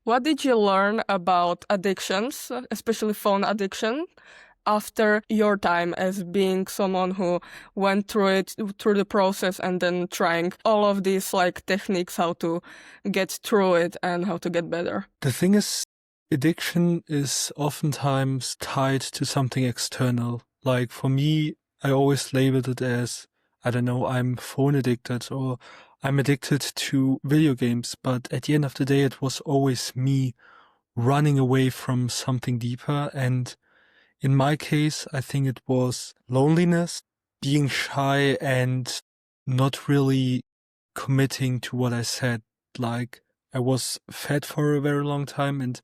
What did you learn about addictions, especially phone addiction, after your time as being someone who went through the process and then trying all of these like techniques, how to get through it and how to get better? The thing is, addiction is oftentimes tied to something external. Like for me, I always labeled it as, I don't know, I'm phone addicted or I'm addicted to video games. But at the end of the day, it was always me running away from something deeper. And in my case, I think it was loneliness, being shy and not really committing to what I said. Like I was fat for a very long time, and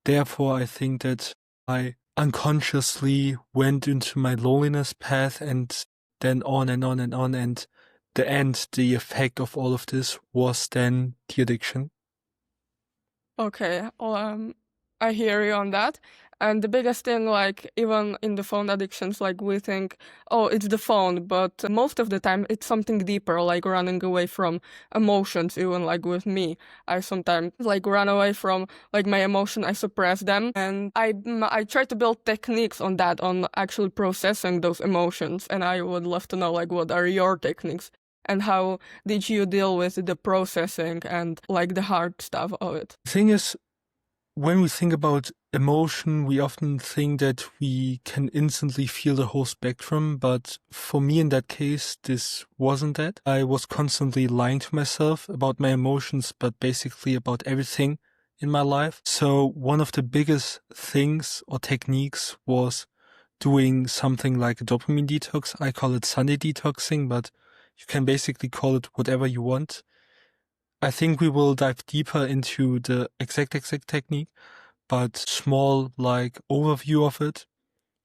therefore I think that I unconsciously went into my loneliness path and then on and on and on. And the effect of all of this was then the addiction. Okay, I hear you on that. And the biggest thing, like even in the phone addictions, like we think, oh, it's the phone, but most of the time it's something deeper, like running away from emotions. Even like with me, I sometimes like run away from like my emotion, I suppress them, and I try to build techniques on that, on actually processing those emotions. And I would love to know like what are your techniques and how did you deal with the processing and like the hard stuff of it? The thing is, when we think about emotion, we often think that we can instantly feel the whole spectrum, but for me in that case, this wasn't that. I was constantly lying to myself about my emotions, but basically about everything in my life. So one of the biggest things or techniques was doing something like a dopamine detox. I call it Sunday detoxing, but you can basically call it whatever you want. I think we will dive deeper into the exact technique, but small like overview of it.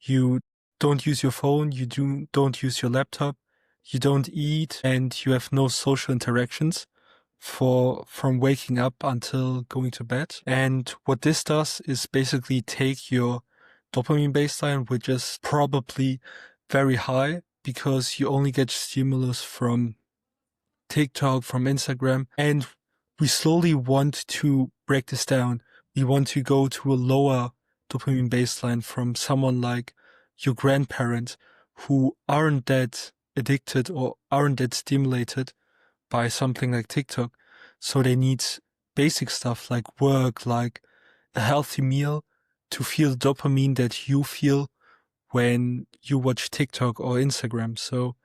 You don't use your phone, you don't use your laptop, you don't eat, and you have no social interactions from waking up until going to bed. And what this does is basically take your dopamine baseline, which is probably very high because you only get stimulus from TikTok, from Instagram, and we slowly want to break this down. We want to go to a lower dopamine baseline from someone like your grandparents who aren't that addicted or aren't that stimulated by something like TikTok. So they need basic stuff like work, like a healthy meal to feel the dopamine that you feel when you watch TikTok or Instagram. So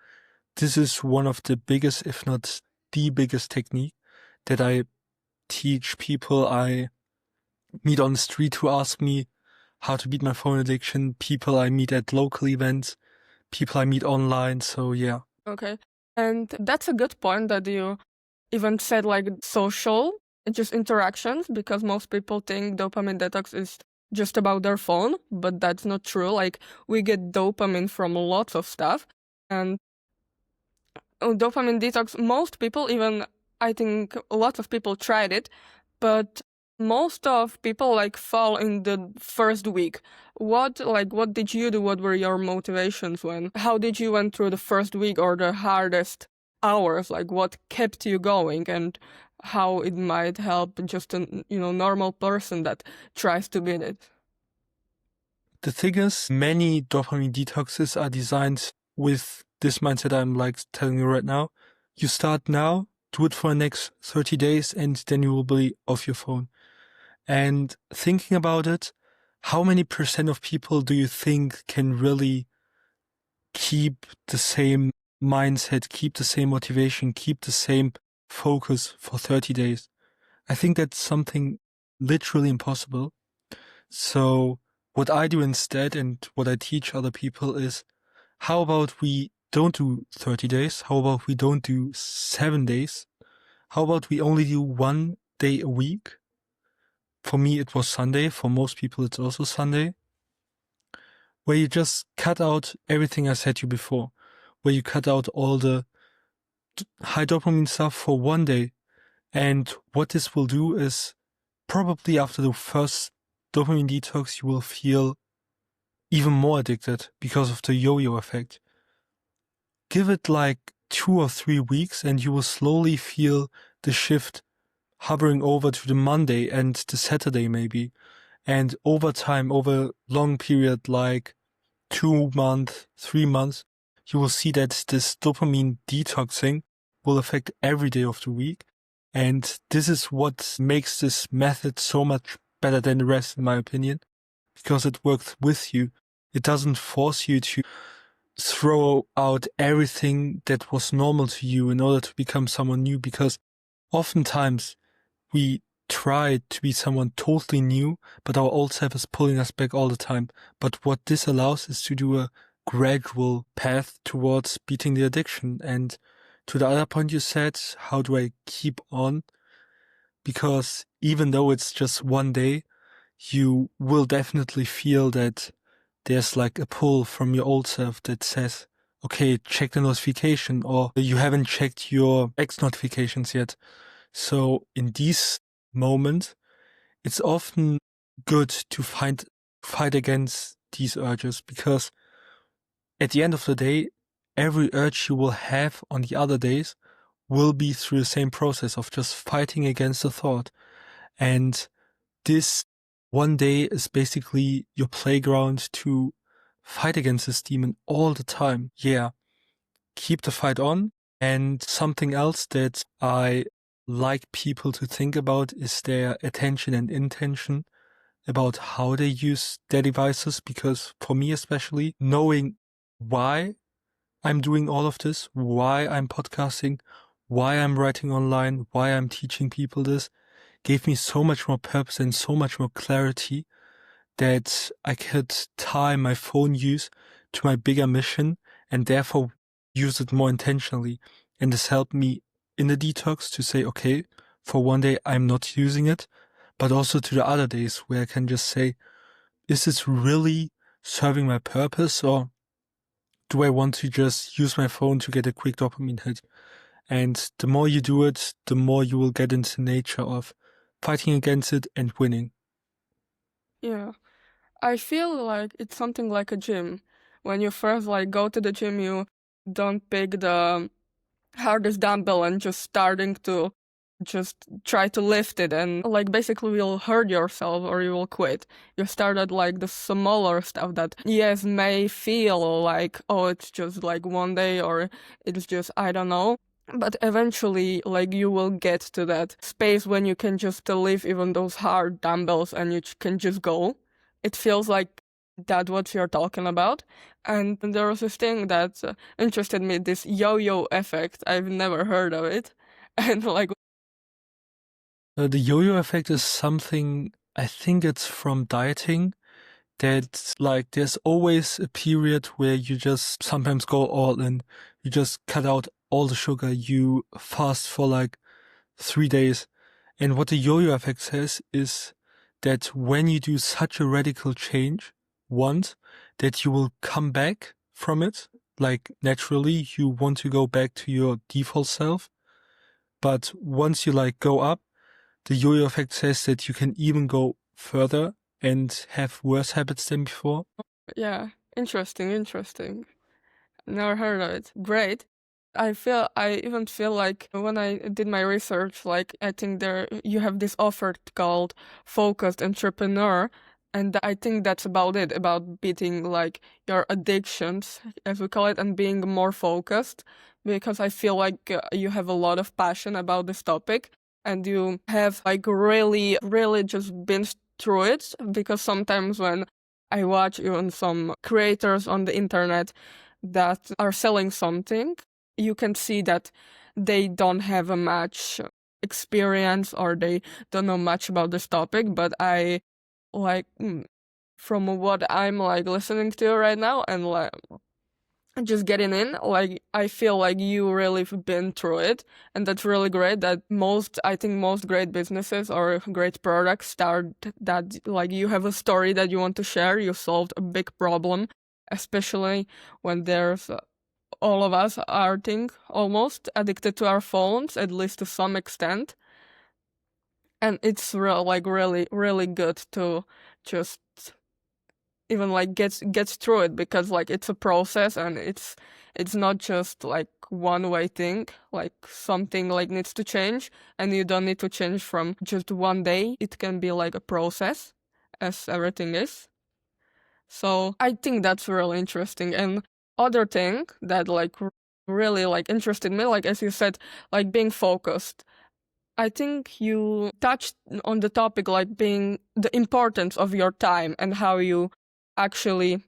this is one of the biggest, if not the biggest technique that I teach people I meet on the street who ask me how to beat my phone addiction, people I meet at local events, people I meet online. So yeah. Okay. And that's a good point that you even said like social, just interactions, because most people think dopamine detox is just about their phone, but that's not true. Like we get dopamine from lots of stuff. And dopamine detox, most people, even I think lots of people tried it, but most of people like fall in the first week. What did you do? What were your motivations how did you went through the first week or the hardest hours? Like what kept you going and how it might help just a normal person that tries to beat it? The thing is, many dopamine detoxes are designed with this mindset I'm like telling you right now. You start now, do it for the next 30 days, and then you will be off your phone. And thinking about it, how many % of people do you think can really keep the same mindset, keep the same motivation, keep the same focus for 30 days? I think that's something literally impossible. So what I do instead and what I teach other people is, how about we don't do 30 days? How about we don't do 7 days? How about we only do 1 day a week? For me, it was Sunday. For most people, it's also Sunday. Where you just cut out everything I said to you before. Where you cut out all the high dopamine stuff for 1 day. And what this will do is, probably after the first dopamine detox, you will feel even more addicted because of the yo-yo effect. Give it like 2 or 3 weeks and you will slowly feel the shift hovering over to the Monday and the Saturday maybe. And over time, over a long period, like 2 months, 3 months, you will see that this dopamine detoxing will affect every day of the week. And this is what makes this method so much better than the rest, in my opinion, because it works with you. It doesn't force you to throw out everything that was normal to you in order to become someone new, because oftentimes we try to be someone totally new, but our old self is pulling us back all the time. But what this allows is to do a gradual path towards beating the addiction. And to the other point you said, how do I keep on? Because even though it's just one day, you will definitely feel that there's like a pull from your old self that says, okay, check the notification, or you haven't checked your X notifications yet. So in these moments, it's often good to fight against these urges, because at the end of the day, every urge you will have on the other days will be through the same process of just fighting against the thought. And this one day is basically your playground to fight against this demon all the time. Yeah, keep the fight on. And something else that I like people to think about is their attention and intention about how they use their devices, because for me especially, knowing why I'm doing all of this, why I'm podcasting, why I'm writing online, why I'm teaching people this, gave me so much more purpose and so much more clarity that I could tie my phone use to my bigger mission and therefore use it more intentionally. And this helped me in the detox to say, okay, for one day I'm not using it, but also to the other days where I can just say, is this really serving my purpose, or do I want to just use my phone to get a quick dopamine hit? And the more you do it, the more you will get into nature of fighting against it and winning. Yeah. I feel like it's something like a gym. When you first like go to the gym, you don't pick the hardest dumbbell and just starting to just try to lift it, and like basically you'll hurt yourself or you will quit. You start at like the smaller stuff that yes may feel like, oh, it's just like one day or it's just I don't know. But eventually, like, you will get to that space when you can just lift even those hard dumbbells and you can just go. It feels like that's what you're talking about. And there was this thing that interested me, this yo-yo effect. I've never heard of it. And like, The yo-yo effect is something, I think it's from dieting, that like there's always a period where you just sometimes go all in. You just cut out all the sugar, you fast for like 3 days. And what the yo-yo effect says is that when you do such a radical change once, that you will come back from it. Like naturally, you want to go back to your default self. But once you like go up, the yo-yo effect says that you can even go further and have worse habits than before. yeah, interesting. Never heard of it. Great. I even feel like when I did my research, like I think there you have this offer called Focused Entrepreneur, and I think that's about it, about beating like your addictions, as we call it, and being more focused. Because I feel like you have a lot of passion about this topic, and you have like really just been through it. Because sometimes when I watch even some creators on the internet that are selling something, you can see that they don't have a much experience or they don't know much about this topic. But I like from what I'm like listening to right now and like just getting in, like I feel like you really have been through it, and that's really great. That I think most great businesses or great products start that like you have a story that you want to share. You solved a big problem, especially when there's all of us are, I think, almost addicted to our phones, at least to some extent. And it's really good to just even like gets through it, because like it's a process, and it's not just like one way thing. Like something like needs to change, and you don't need to change from just one day. It can be like a process, as everything is. So I think that's really interesting. And other thing that like really like interested me, like as you said, like being focused. I think you touched on the topic, like being the importance of your time and how you actually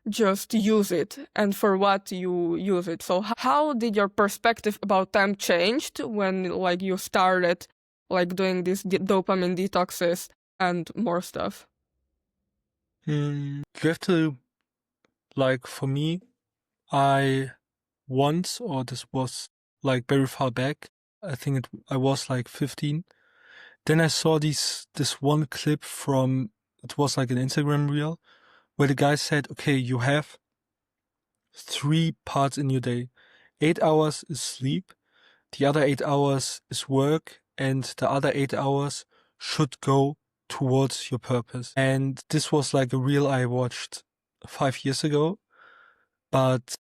just use it and for what you use it. So how did your perspective about time changed when like you started like doing these dopamine detoxes and more stuff? You have to, like, for me, I once, or this was like very far back, I think I was like 15. Then I saw this one clip from, it was like an Instagram reel, where the guy said, okay, you have 3 parts in your day. 8 hours is sleep, the other 8 hours is work, and the other 8 hours should go towards your purpose. And this was like a reel I watched 5 years ago, but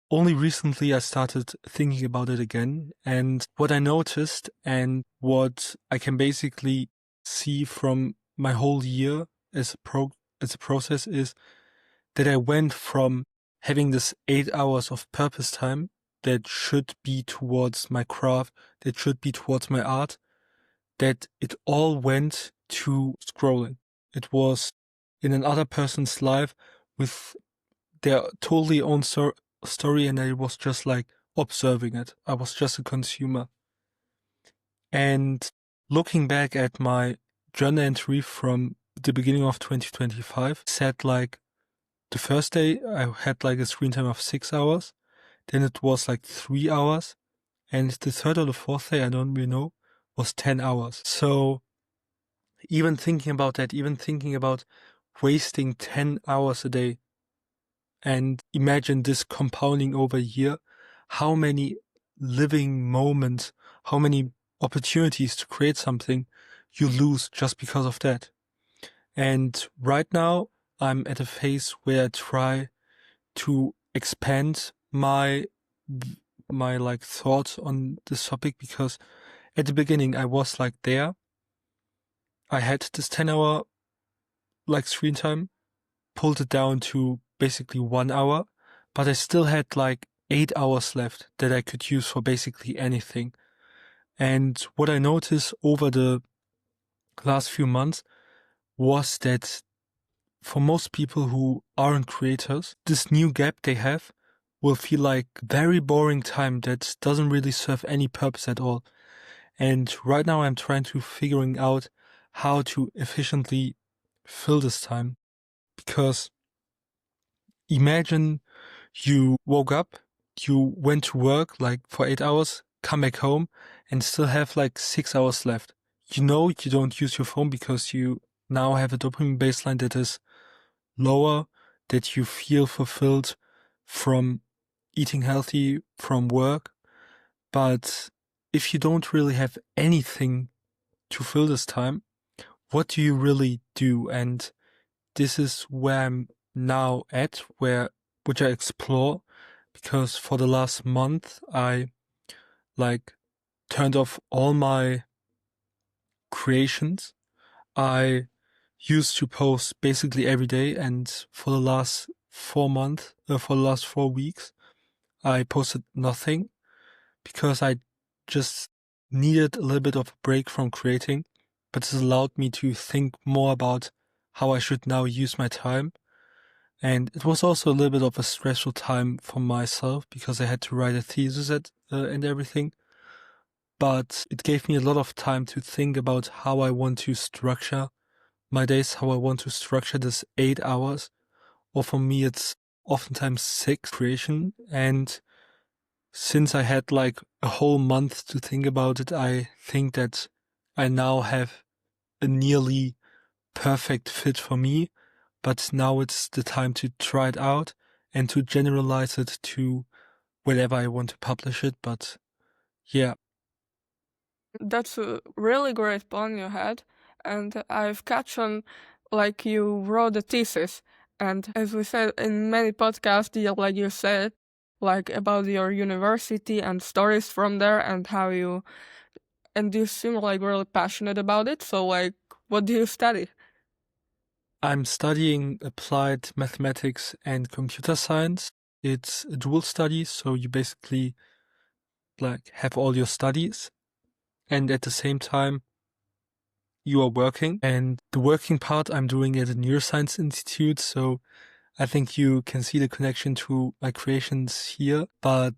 only recently I started thinking about it again. And what I noticed, and what I can basically see from my whole year as a process, is that I went from having this 8 hours of purpose time that should be towards my craft, that should be towards my art, that it all went to scrolling. It was in another person's life with their totally own story, and I was just like observing it. I was just a consumer. And looking back at my journal entry from the beginning of 2025, said like the first day I had like a screen time of 6 hours, then it was like 3 hours, and the third or the fourth day, I don't really know, was 10 hours. So even thinking about that, even thinking about wasting 10 hours a day, and imagine this compounding over a year, how many living moments, how many opportunities to create something you lose just because of that. And right now I'm at a phase where I try to expand my like thoughts on this topic, because at the beginning I was like there. I had this 10-hour like screen time, pulled it down to basically 1 hour, but I still had like 8 hours left that I could use for basically anything. And what I noticed over the last few months was that for most people who aren't creators, this new gap they have will feel like very boring time that doesn't really serve any purpose at all. And right now I'm trying to figuring out how to efficiently fill this time. Because imagine you woke up, you went to work like for 8 hours, come back home, and still have like 6 hours left. You know you don't use your phone because you now have a dopamine baseline that is lower, that you feel fulfilled from eating healthy, from work. But if you don't really have anything to fill this time, what do you really do? And this is where I'm now at, which I explore, because for the last month I like turned off all my creations. I used to post basically every day, and for the last 4 months, for the last 4 weeks, I posted nothing, because I just needed a little bit of a break from creating. But this allowed me to think more about how I should now use my time. And it was also a little bit of a stressful time for myself, because I had to write a thesis and everything. But it gave me a lot of time to think about how I want to structure my days, how I want to structure this 8 hours. Or for me, it's oftentimes 6 creation. And since I had like a whole month to think about it, I think that I now have a nearly perfect fit for me. But now it's the time to try it out and to generalize it to wherever I want to publish it. But yeah. That's a really great point you had, and I've catch on like you wrote a thesis, and as we said in many podcasts, like you said, like about your university and stories from there and how you, and you seem like really passionate about it. So like, what do you study? I'm studying applied mathematics and computer science. It's a dual study, so you basically like have all your studies and at the same time you are working. And the working part I'm doing at a neuroscience institute, so I think you can see the connection to my creations here. But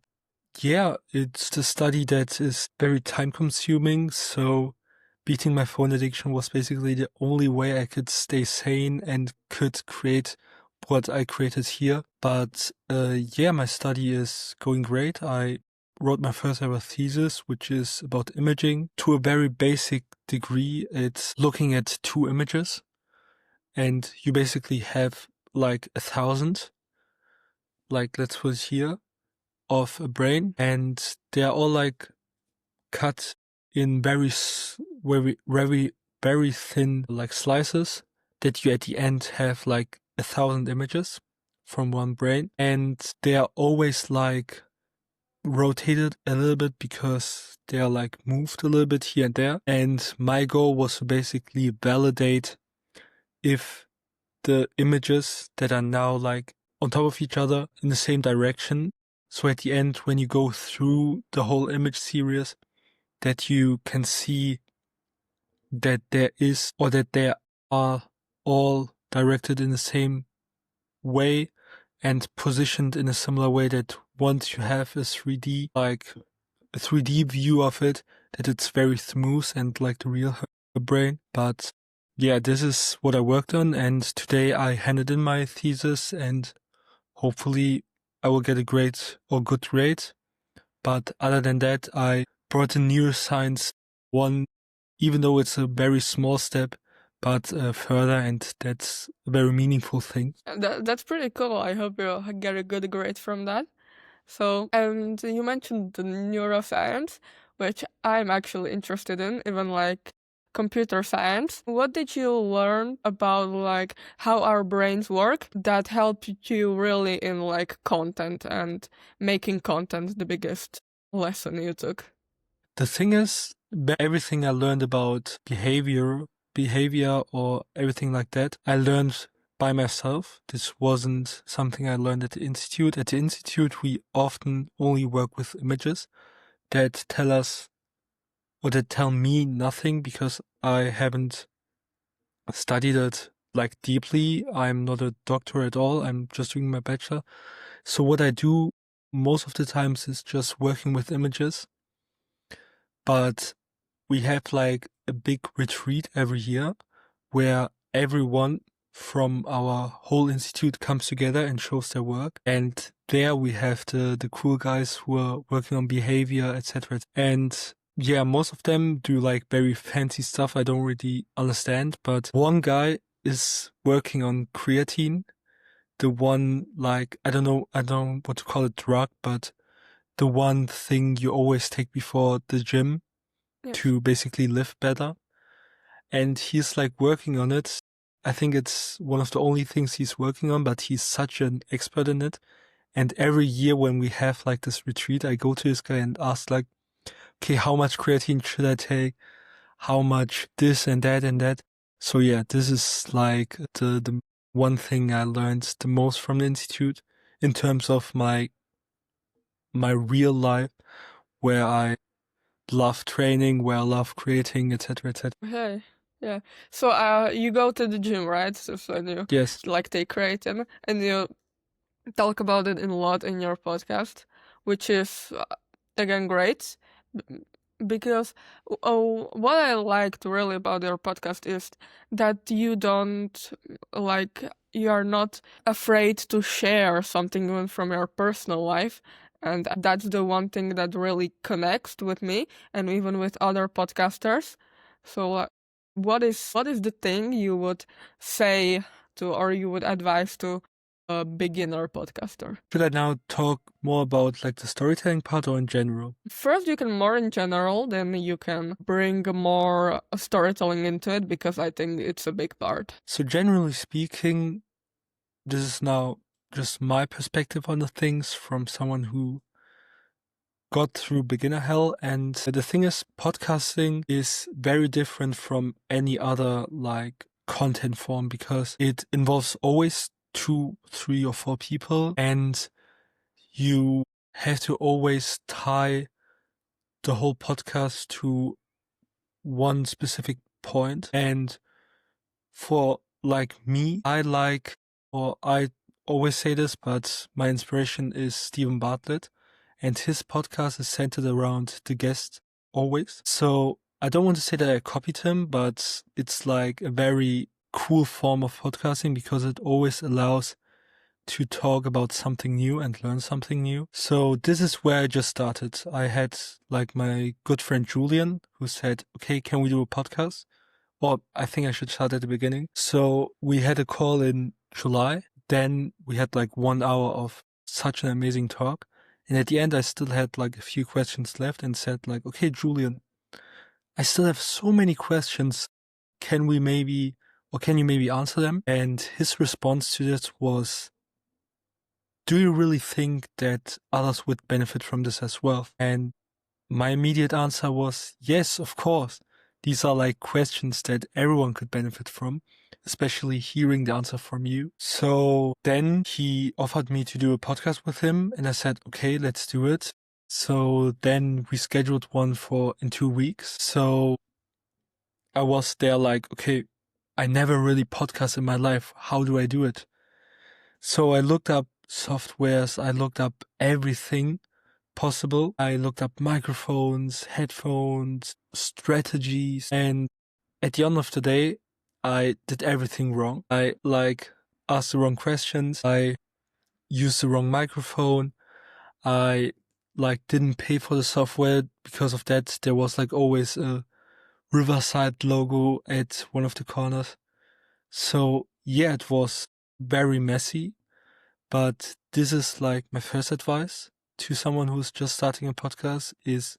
yeah, it's the study that is very time consuming, so beating my phone addiction was basically the only way I could stay sane and could create what I created here. But yeah, my study is going great. I wrote my first ever thesis, which is about imaging. To a very basic degree, it's looking at two images, and you basically have like 1,000, like let's put it here, of a brain, and they're all like cut in very thin like slices that you at the end have like 1,000 images from one brain, and they are always like rotated a little bit because they are like moved a little bit here and there. And my goal was to basically validate if the images that are now like on top of each other in the same direction. So at the end, when you go through the whole image series, that you can see that there is, or that they are all directed in the same way and positioned in a similar way, that once you have a 3D, like a 3D view of it, that it's very smooth and like the real brain. But yeah, this is what I worked on, and today I handed in my thesis, and hopefully I will get a great or good grade. But other than that, I brought in neuroscience one, even though it's a very small step, but further, and that's a very meaningful thing. That's pretty cool. I hope you get a good grade from that. So, and you mentioned the neuroscience, which I'm actually interested in, even like computer science. What did you learn about like how our brains work that helped you really in like content and making content the biggest lesson you took? The thing is, everything I learned about behavior or everything like that, I learned by myself. This wasn't something I learned at the institute. At the institute, we often only work with images that tell us, or that tell me nothing, because I haven't studied it like deeply. I'm not a doctor at all. I'm just doing my bachelor. So what I do most of the times is just working with images. But we have like a big retreat every year where everyone from our whole institute comes together and shows their work. And there we have the cool guys who are working on behavior, etc. And yeah, most of them do like very fancy stuff I don't really understand. But one guy is working on creatine, the one, like, I don't know what to call it, drug, but the one thing you always take before the gym Yes. to basically live better. And he's like working on it. I think it's one of the only things he's working on, but he's such an expert in it. And every year when we have like this retreat, I go to this guy and ask like, okay, how much creatine should I take? How much this and that and that? So yeah, this is like the one thing I learned the most from the institute in terms of my real life, where I love training, where I love creating, etc., etc. Okay. Yeah. So you go to the gym, right? So you Yes. like take creatine and you talk about it a lot in your podcast, which is again great because what I liked really about your podcast is that you don't like, you are not afraid to share something even from your personal life. And that's the one thing that really connects with me and even with other podcasters. So what is the thing you would say to, or you would advise to a beginner podcaster. Should I now talk more about like the storytelling part or in general? First, you can more in general, then you can bring more storytelling into it, because I think it's a big part. So generally speaking, this is now just my perspective on the things from someone who got through beginner hell. And the thing is, podcasting is very different from any other like content form because it involves always 2, 3, or 4 people, and you have to always tie the whole podcast to one specific point. And for like me, I always say this, but my inspiration is Stephen Bartlett, and his podcast is centered around the guest always. So I don't want to say that I copied him, but it's like a very cool form of podcasting because it always allows to talk about something new and learn something new. So this is where I just started. I had like my good friend Julian who said, okay, can we do a podcast? Or I think I should start at the beginning. So we had a call in July. Then we had like 1 hour of such an amazing talk. And at the end, I still had like a few questions left and said like, okay, Julian, I still have so many questions. Can you maybe answer them? And his response to this was, do you really think that others would benefit from this as well? And my immediate answer was, yes, of course. These are like questions that everyone could benefit from, especially hearing the answer from you. So then he offered me to do a podcast with him, and I said, okay, let's do it. So then we scheduled one in 2 weeks. So I was there like, okay, I never really podcast in my life. How do I do it? So I looked up softwares, I looked up everything possible. I looked up microphones, headphones, strategies, and at the end of the day, I did everything wrong. I asked the wrong questions. I used the wrong microphone. I didn't pay for the software. Because of that, there was always a Riverside logo at one of the corners. So yeah, it was very messy. But this is my first advice to someone who's just starting a podcast is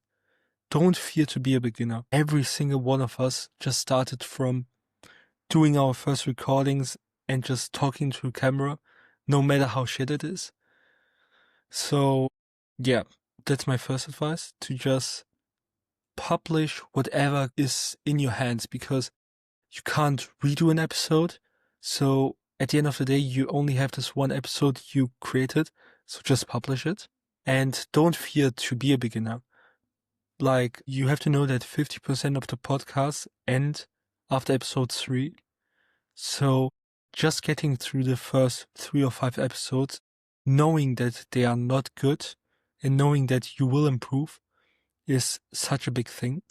don't fear to be a beginner. Every single one of us just started from doing our first recordings and just talking to camera, no matter how shit it is. So yeah, that's my first advice, to just publish whatever is in your hands, because you can't redo an episode. So at the end of the day, you only have this one episode you created. So just publish it. And don't fear to be a beginner. You have to know that 50% of the podcasts end after episode 3. So just getting through the first 3 or 5 episodes, knowing that they are not good and knowing that you will improve, is such a big thing.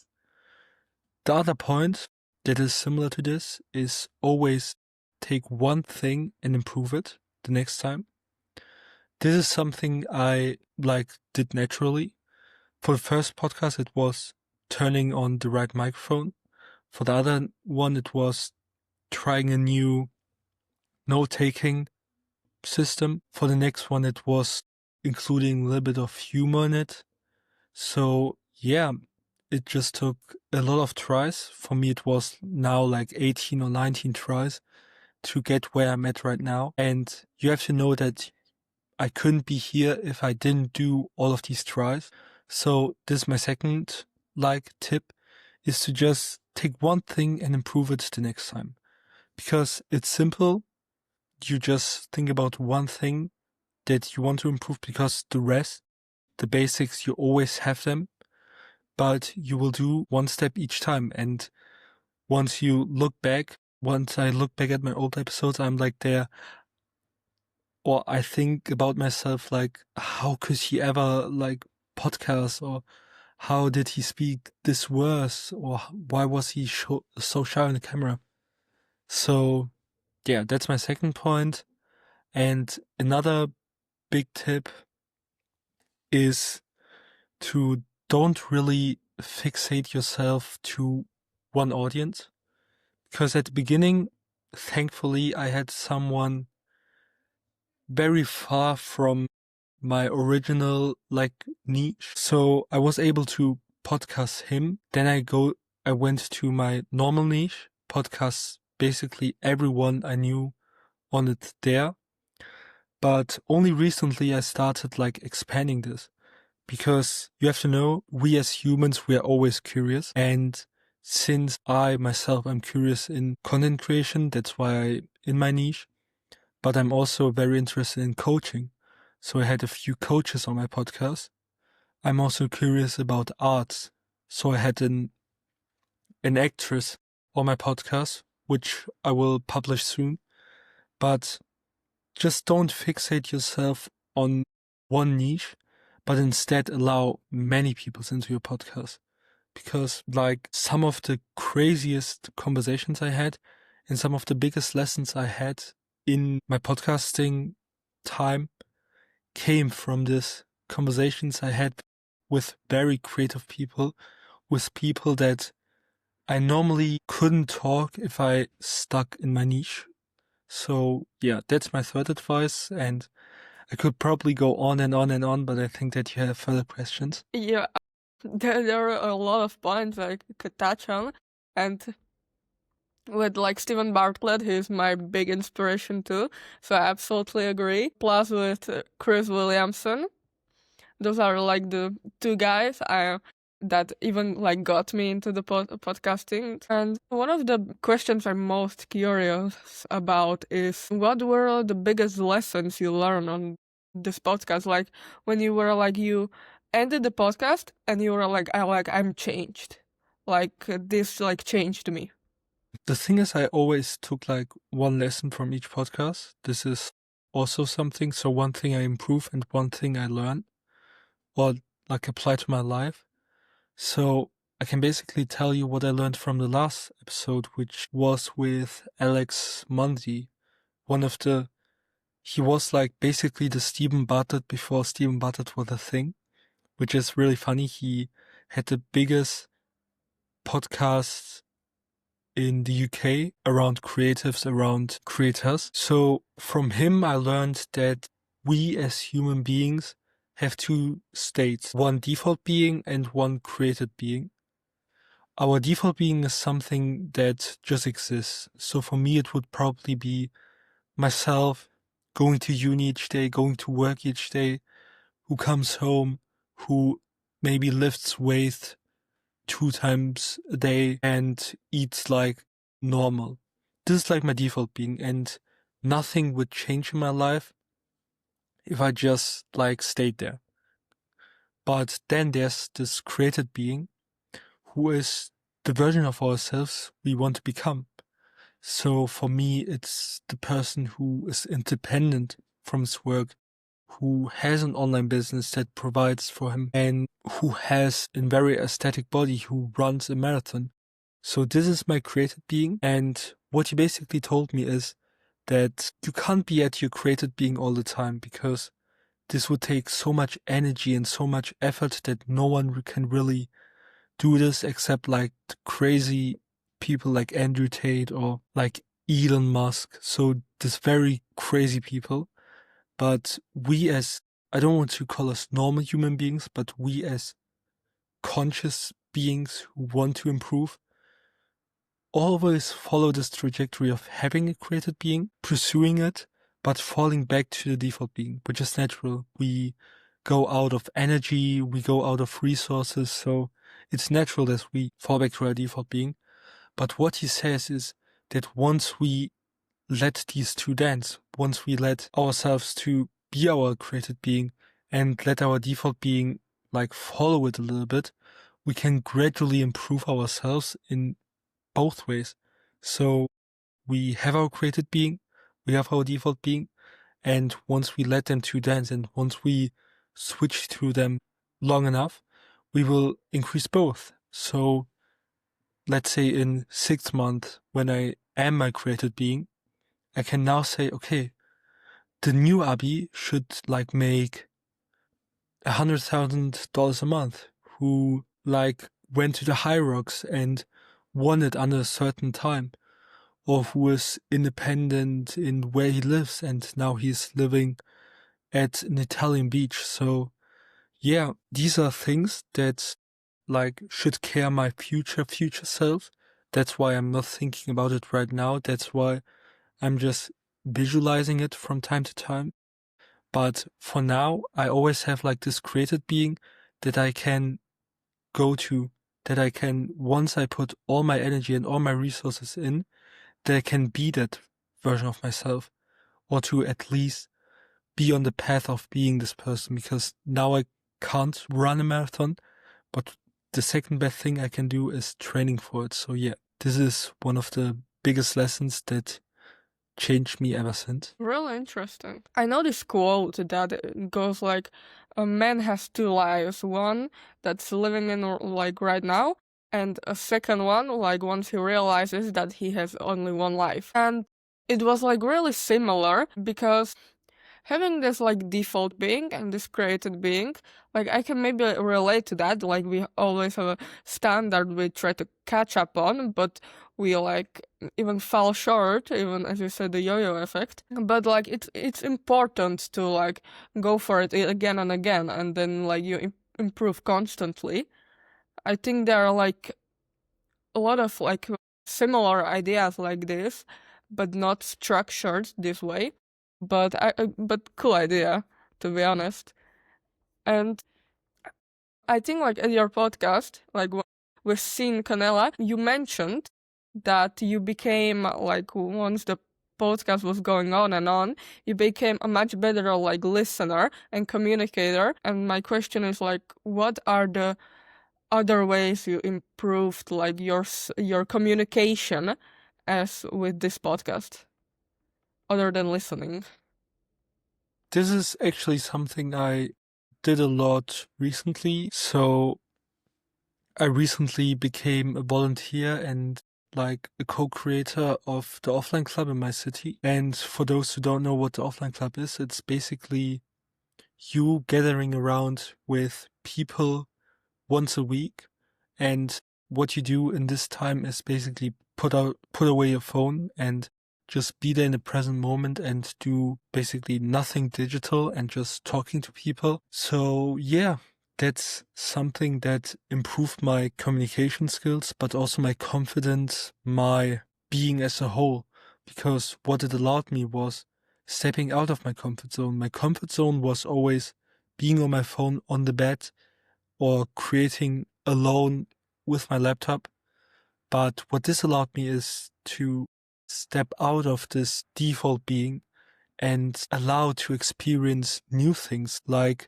The other point that is similar to this is always take one thing and improve it the next time. This is something I did naturally. For the first podcast, it was turning on the right microphone. For the other one, it was trying a new note-taking system. For the next one, it was including a little bit of humor in it. So yeah, it just took a lot of tries. For me, it was now 18 or 19 tries to get where I'm at right now. And you have to know that I couldn't be here if I didn't do all of these tries. So this is my second tip, is to just take one thing and improve it the next time. Because it's simple. You just think about one thing that you want to improve, because the rest, the basics, you always have them, but you will do one step each time. And once I look back at my old episodes, I'm there, or I think about myself how could he ever podcast, or how did he speak this worse, or why was he so shy on the camera? So yeah, that's my second point. And another big tip is to don't really fixate yourself to one audience. Because at the beginning, thankfully, I had someone very far from my original niche. So I was able to podcast him. Then I went to my normal niche, podcast basically everyone I knew on it there. But only recently I started expanding this, because you have to know, we as humans, we are always curious. And since I myself am curious in content creation, that's why I'm in my niche. But I'm also very interested in coaching. So I had a few coaches on my podcast. I'm also curious about arts. So I had an actress on my podcast, which I will publish soon. But just don't fixate yourself on one niche, but instead allow many people into your podcast. Because some of the craziest conversations I had and some of the biggest lessons I had in my podcasting time came from this conversations I had with very creative people, with people that I normally couldn't talk if I stuck in my niche. So yeah, that's my third advice, and I could probably go on and on and on, but I think that you have further questions. Yeah, there are a lot of points I could touch on, and with Stephen Bartlett, he's my big inspiration too, so I absolutely agree. Plus with Chris Williamson, those are the two guys that even got me into the podcasting. And one of the questions I'm most curious about is, what were the biggest lessons you learned on this podcast? When you were you ended the podcast and you were I'm changed. This changed me. The thing is, I always took one lesson from each podcast. This is also something. So one thing I improve and one thing I learn or apply to my life. So I can basically tell you what I learned from the last episode, which was with Alex Mundy. He was basically the Stephen Bartlett before Stephen Bartlett was a thing, which is really funny. He had the biggest podcast in the UK around creatives, around creators. So from him, I learned that we as human beings have two states, one default being and one created being. Our default being is something that just exists. So for me, it would probably be myself going to uni each day, going to work each day, who comes home, who maybe lifts weights 2 times a day and eats normal. This is my default being, and nothing would change in my life if I just stayed there. But then there's this created being who is the version of ourselves we want to become. So for me, it's the person who is independent from his work, who has an online business that provides for him, and who has a very aesthetic body, who runs a marathon. So this is my created being. And what he basically told me is that you can't be at your created being all the time, because this would take so much energy and so much effort that no one can really do this except the crazy people like Andrew Tate or Elon Musk. So this very crazy people. But we as, I don't want to call us normal human beings, but we as conscious beings who want to improve, always follow this trajectory of having a created being, pursuing it, but falling back to the default being, which is natural. We go out of energy, we go out of resources, so it's natural that we fall back to our default being. But what he says is that once we let these two dance, once we let ourselves to be our created being and let our default being follow it a little bit, we can gradually improve ourselves in both ways. So we have our created being, we have our default being, and once we let them two dance and once we switch through them long enough, we will increase both. So let's say in 6 months, when I am my created being, I can now say, okay, the new Abi should make $100,000 a month, who went to the high rocks and won it under a certain time, or who is independent in where he lives, and now he's living at an Italian beach. So yeah, these are things that like should care my future self. That's why I'm not thinking about it right now. That's why I'm just visualizing it from time to time. But for now, I always have like this created being that I can go to, that I can, once I put all my energy and all my resources in, that I can be that version of myself, or to at least be on the path of being this person, because now I can't run a marathon, but the second best thing I can do is training for it. So yeah, this is one of the biggest lessons that changed me ever since. Really interesting. I know this quote that goes like, a man has two lives. One that's living in like right now, and a second one like once he realizes that he has only one life. And it was like really similar because having this like default being and this created being, like I can maybe relate to that. Like we always have a standard we try to catch up on, but we like even fall short, even as you said, the yo-yo effect. But like it's important to like go for it again and again, and then like you improve constantly. I think there are like a lot of like similar ideas like this, but not structured this way. But cool idea, to be honest. And I think like in your podcast, like with Sean Canella, you mentioned that you became like once the podcast was going on, you became a much better like listener and communicator. And my question is like, what are the other ways you improved like your communication as with this podcast, other than listening? This is actually something I did a lot recently. So I recently became a volunteer and like a co-creator of the offline club in my city. And for those who don't know what the offline club is, it's basically you gathering around with people once a week. And what you do in this time is basically put away your phone and just be there in the present moment and do basically nothing digital and just talking to people. So yeah, that's something that improved my communication skills, but also my confidence, my being as a whole. Because what it allowed me was stepping out of my comfort zone. My comfort zone was always being on my phone on the bed or creating alone with my laptop. But what this allowed me is to step out of this default being and allow to experience new things, like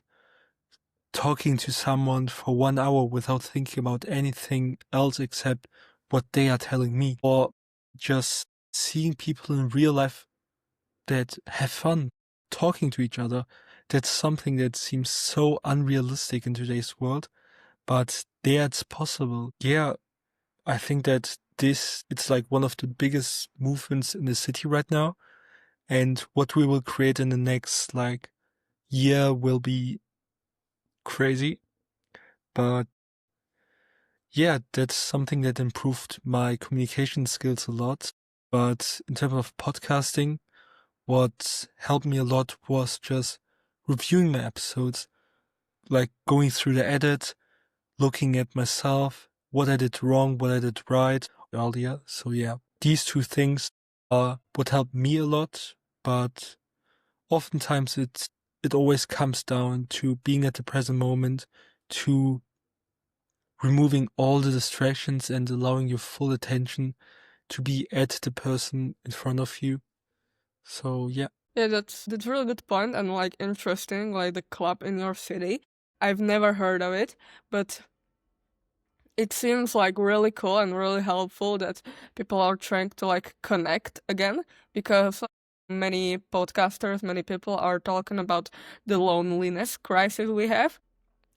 talking to someone for 1 hour without thinking about anything else except what they are telling me, or just seeing people in real life that have fun talking to each other. That's something that seems so unrealistic in today's world, but there it's possible. Yeah, I think that it's like one of the biggest movements in the city right now. And what we will create in the next like year will be crazy. But yeah, that's something that improved my communication skills a lot. But in terms of podcasting, what helped me a lot was just reviewing my episodes, like going through the edit, looking at myself, what I did wrong, what I did right earlier. So yeah, these two things are what helped me a lot, but oftentimes it always comes down to being at the present moment, to removing all the distractions and allowing your full attention to be at the person in front of you. So yeah. Yeah, that's a really good point and like interesting, like the club in your city. I've never heard of it, but it seems like really cool and really helpful that people are trying to like connect again, because many podcasters, many people are talking about the loneliness crisis we have,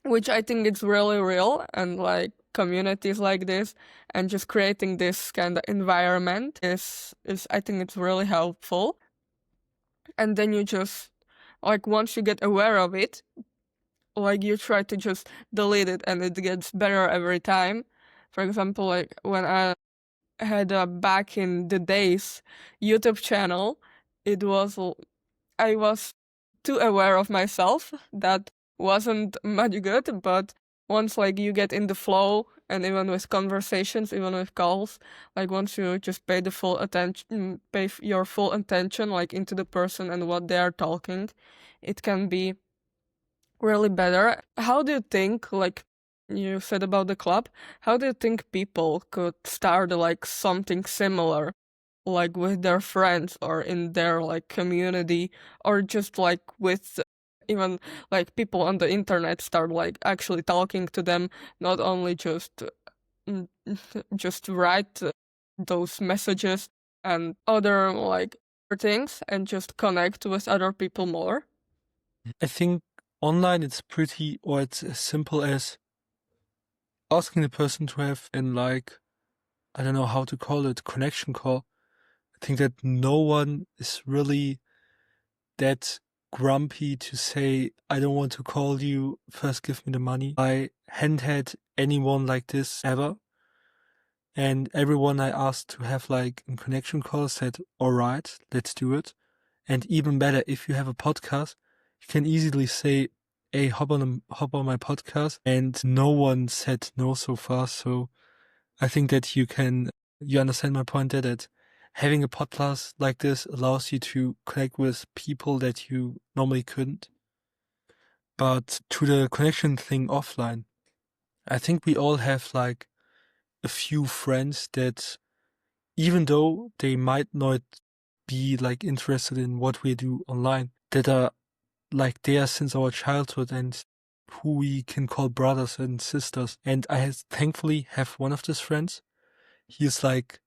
which I think it's really real, and like communities like this and just creating this kind of environment is I think it's really helpful. And then you just like once you get aware of it, like you try to just delete it and it gets better every time. For example, like when I had a back in the days YouTube channel, it was I was too aware of myself that wasn't much good, but once like you get in the flow and even with conversations, even with calls, like once you just pay the full attention, your full attention like into the person and what they are talking, it can be really better. How do you think, like you said about the club, how do you think people could start like something similar, like with their friends or in their like community, or just like with even like people on the internet start like actually talking to them, not only just mm, just write those messages and other like things and just connect with other people more? I think online it's pretty, or it's as simple as asking the person to have an like, I don't know how to call it, connection call. I think that no one is really that grumpy to say, I don't want to call you, first give me the money. I hadn't had anyone like this ever. And everyone I asked to have like a connection call said, all right, let's do it. And even better, if you have a podcast, you can easily say, hey, hop on my podcast. And no one said no so far. So I think that you understand my point that having a podcast like this allows you to connect with people that you normally couldn't. But to the connection thing offline, I think we all have like a few friends that, even though they might not be like interested in what we do online, that are like there since our childhood and who we can call brothers and sisters. And thankfully have one of these friends. He is like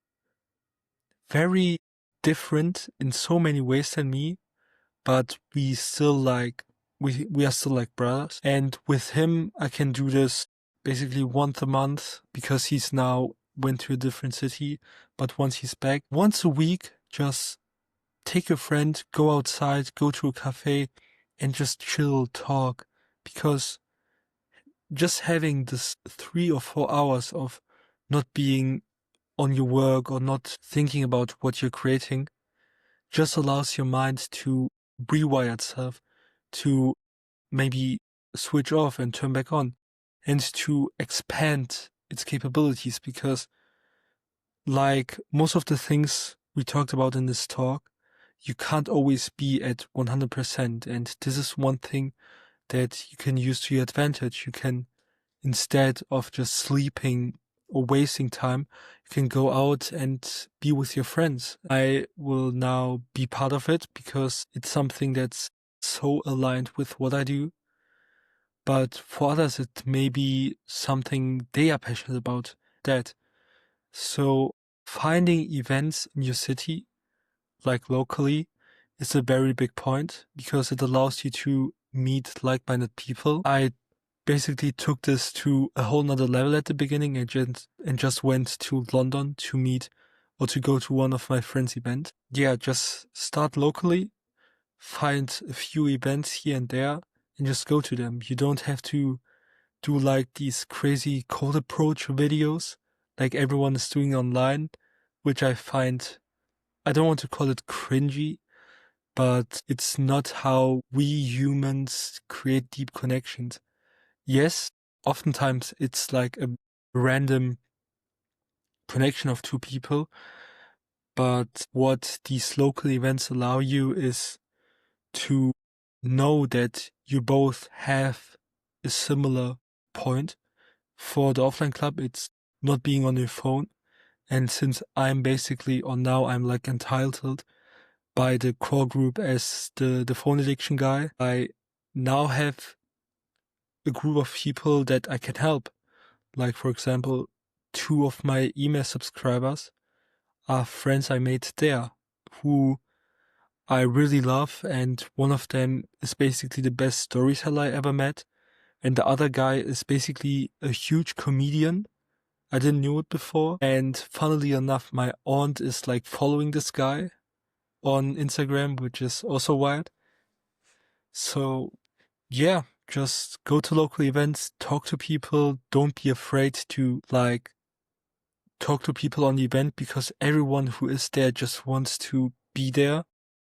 very different in so many ways than me, but we still like we are still like brothers. And with him, I can do this basically once a month because he's now went to a different city. But once he's back, once a week, just take a friend, go outside, go to a cafe, and just chill, talk. Because just having this 3 or 4 hours of not being on your work or not thinking about what you're creating just allows your mind to rewire itself, to maybe switch off and turn back on, and to expand its capabilities. Because, like most of the things we talked about in this talk, you can't always be at 100%. And this is one thing that you can use to your advantage. You can, instead of just sleeping or wasting time, you can go out and be with your friends. I will now be part of it because it's something that's so aligned with what I do. But for others, it may be something they are passionate about. So finding events in your city, like locally, is a very big point because it allows you to meet like-minded people. I basically took this to a whole nother level at the beginning and just went to London to meet or to go to one of my friends' events. Yeah, just start locally, find a few events here and there, and just go to them. You don't have to do like these crazy cold approach videos like everyone is doing online, which I find, I don't want to call it cringy, but it's not how we humans create deep connections. Yes, oftentimes it's like a random connection of two people, but what these local events allow you is to know that you both have a similar point. For the offline club, it's not being on your phone. And since I'm basically, or now I'm like entitled by the core group as the phone addiction guy, I now have a group of people that I can help. Like, for example, 2 of my email subscribers are friends I made there who I really love. And one of them is basically the best storyteller I ever met. And the other guy is basically a huge comedian. I didn't know it before. And funnily enough, my aunt is like following this guy on Instagram, which is also wild. So yeah, just go to local events, talk to people. Don't be afraid to like talk to people on the event because everyone who is there just wants to be there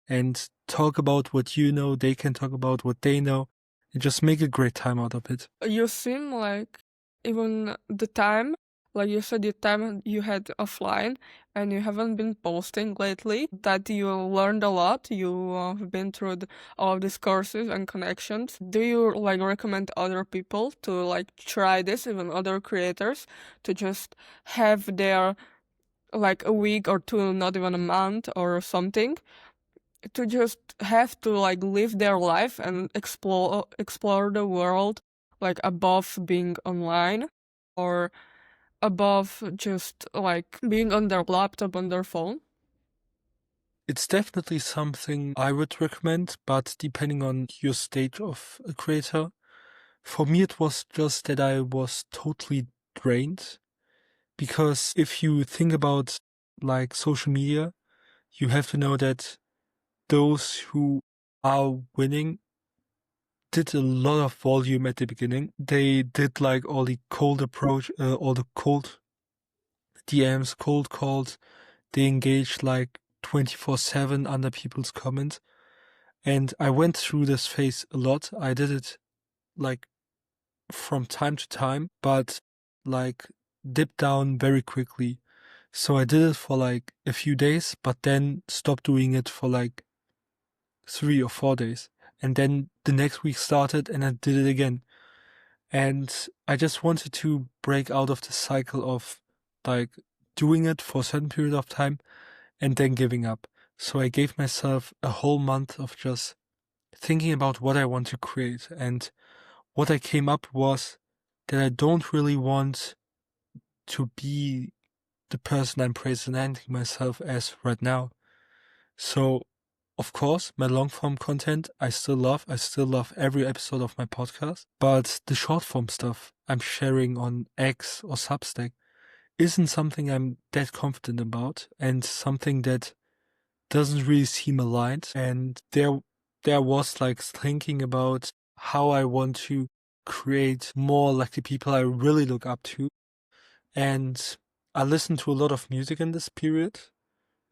and talk about what you know. They can talk about what they know and just make a great time out of it. You seem like even the time, like you said, the time you had offline and you haven't been posting lately, that you learned a lot. You have been through all of these courses and connections. Do you like recommend other people to like try this, even other creators, to just have their like a week or two, not even a month or something, to just have to like live their life and explore the world like above being online or above just like being on their laptop, on their phone? It's definitely something I would recommend, but depending on your stage of a creator. For me, it was just that I was totally drained. Because if you think about like social media, you have to know that those who are winning did a lot of volume at the beginning. They did like all the cold approach, all the cold DMs, cold calls. They engaged like 24/7 under people's comments. And I went through this phase a lot. I did it like from time to time, but like dipped down very quickly. So I did it for like a few days, but then stopped doing it for like 3 or 4 days. And then the next week started and I did it again. And I just wanted to break out of the cycle of like doing it for a certain period of time and then giving up. So I gave myself a whole month of just thinking about what I want to create. And what I came up was that I don't really want to be the person I'm presenting myself as right now. So, of course, my long form content I still love. I still love every episode of my podcast. But the short form stuff I'm sharing on X or Substack isn't something I'm that confident about and something that doesn't really seem aligned. And there was like thinking about how I want to create more like the people I really look up to. And I listened to a lot of music in this period.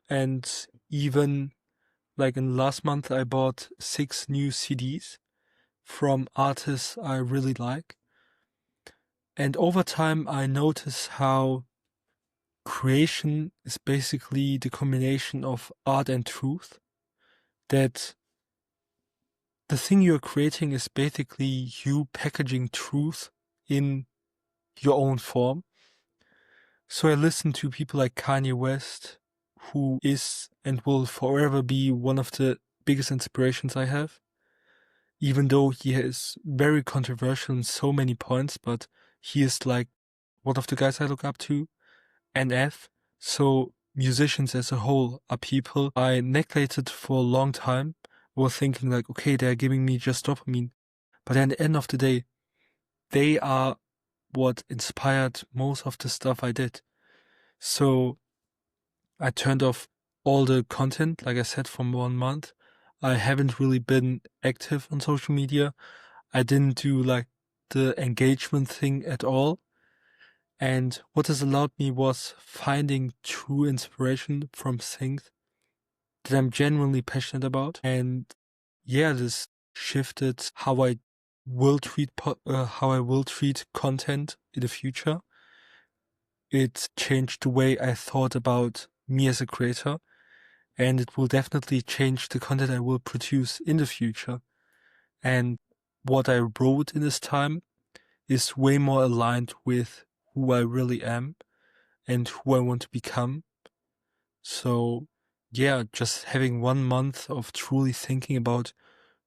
And even like in the last month, I bought 6 new CDs from artists I really like. And over time, I notice how creation is basically the combination of art and truth. That the thing you're creating is basically you packaging truth in your own form. So I listen to people like Kanye West, who is and will forever be one of the biggest inspirations I have. Even though he is very controversial in so many points, but he is like one of the guys I look up to. NF. So musicians as a whole are people I neglected for a long time, were thinking like, okay, they're giving me just dopamine. But at the end of the day, they are what inspired most of the stuff I did. So I turned off all the content, like I said, from 1 month. I haven't really been active on social media. I didn't do like the engagement thing at all. And what this allowed me was finding true inspiration from things that I'm genuinely passionate about. And yeah, this shifted how I will treat content in the future. It changed the way I thought about me as a creator, and it will definitely change the content I will produce in the future. And what I wrote in this time is way more aligned with who I really am and who I want to become. So yeah, just having 1 month of truly thinking about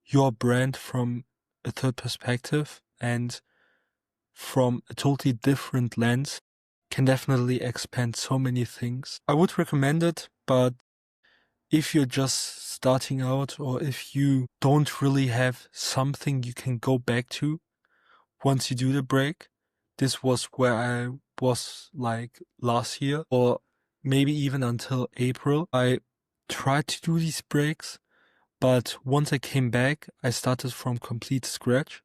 your brand from a third perspective and from a totally different lens can definitely expand so many things. I would recommend it, but if you're just starting out or if you don't really have something you can go back to once you do the break, this was where I was like last year or maybe even until April. I tried to do these breaks, but once I came back, I started from complete scratch.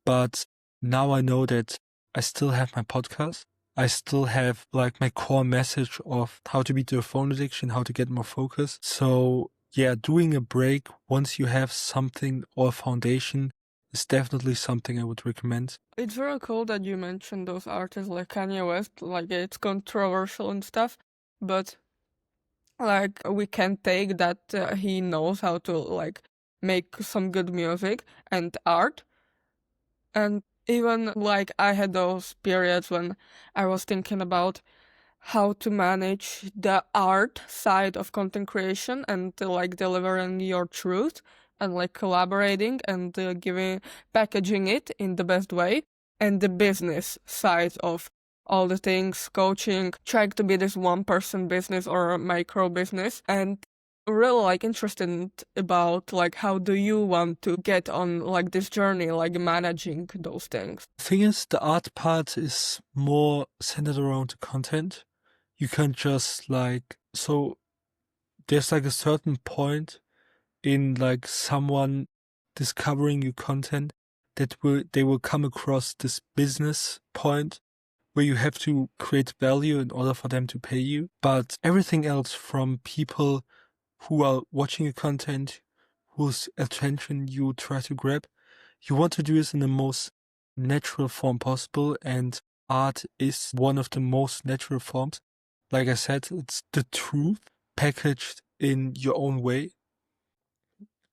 But now I know that I still have my podcast I still have like my core message of how to beat the phone addiction, how to get more focus. So yeah, doing a break once you have something or a foundation is definitely something I would recommend. It's very cool that you mentioned those artists like Kanye West, like it's controversial and stuff, but like we can take that he knows how to like make some good music and art. And even like I had those periods when I was thinking about how to manage the art side of content creation and like delivering your truth and like collaborating and giving packaging it in the best way, and the business side of all the things, coaching, trying to be this one person business or a micro business, and really like interested about like how do you want to get on like this journey, like managing those things. The thing is, the art part is more centered around the content. You can't just like, so there's like a certain point in like someone discovering your content that they will come across this business point where you have to create value in order for them to pay you. But everything else, from people who are watching your content, whose attention you try to grab, you want to do this in the most natural form possible, and art is one of the most natural forms. Like I said, it's the truth packaged in your own way.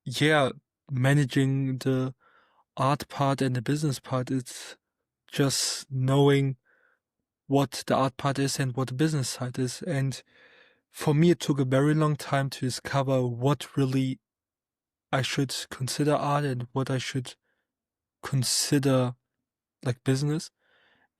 Yeah, managing the art part and the business part, it's just knowing what the art part is and what the business side is. And for me, it took a very long time to discover what really I should consider art and what I should consider like business.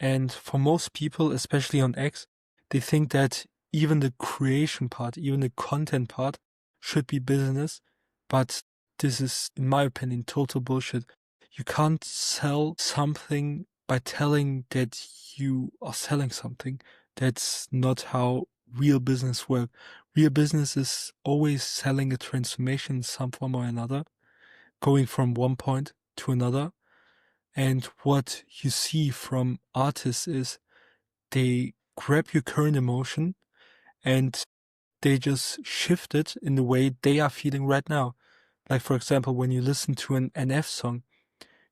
And for most people, especially on X, they think that even the creation part, even the content part should be business. But this is, in my opinion, total bullshit. You can't sell something by telling that you are selling something. That's not how real business works. Real business is always selling a transformation in some form or another, going from one point to another. And what you see from artists is they grab your current emotion and they just shift it in the way they are feeling right now. Like, for example, when you listen to an NF song,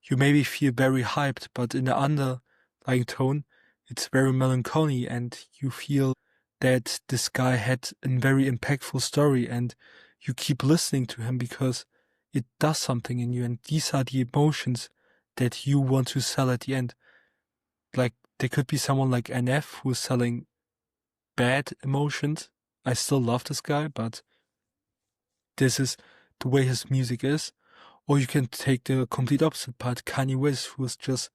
you maybe feel very hyped, but in the underlying tone, it's very melancholy, and you feel that this guy had a very impactful story, and you keep listening to him because it does something in you, and these are the emotions that you want to sell at the end. Like, there could be someone like NF who's selling bad emotions. I still love this guy, but this is the way his music is. Or you can take the complete opposite part, Kanye West, who's just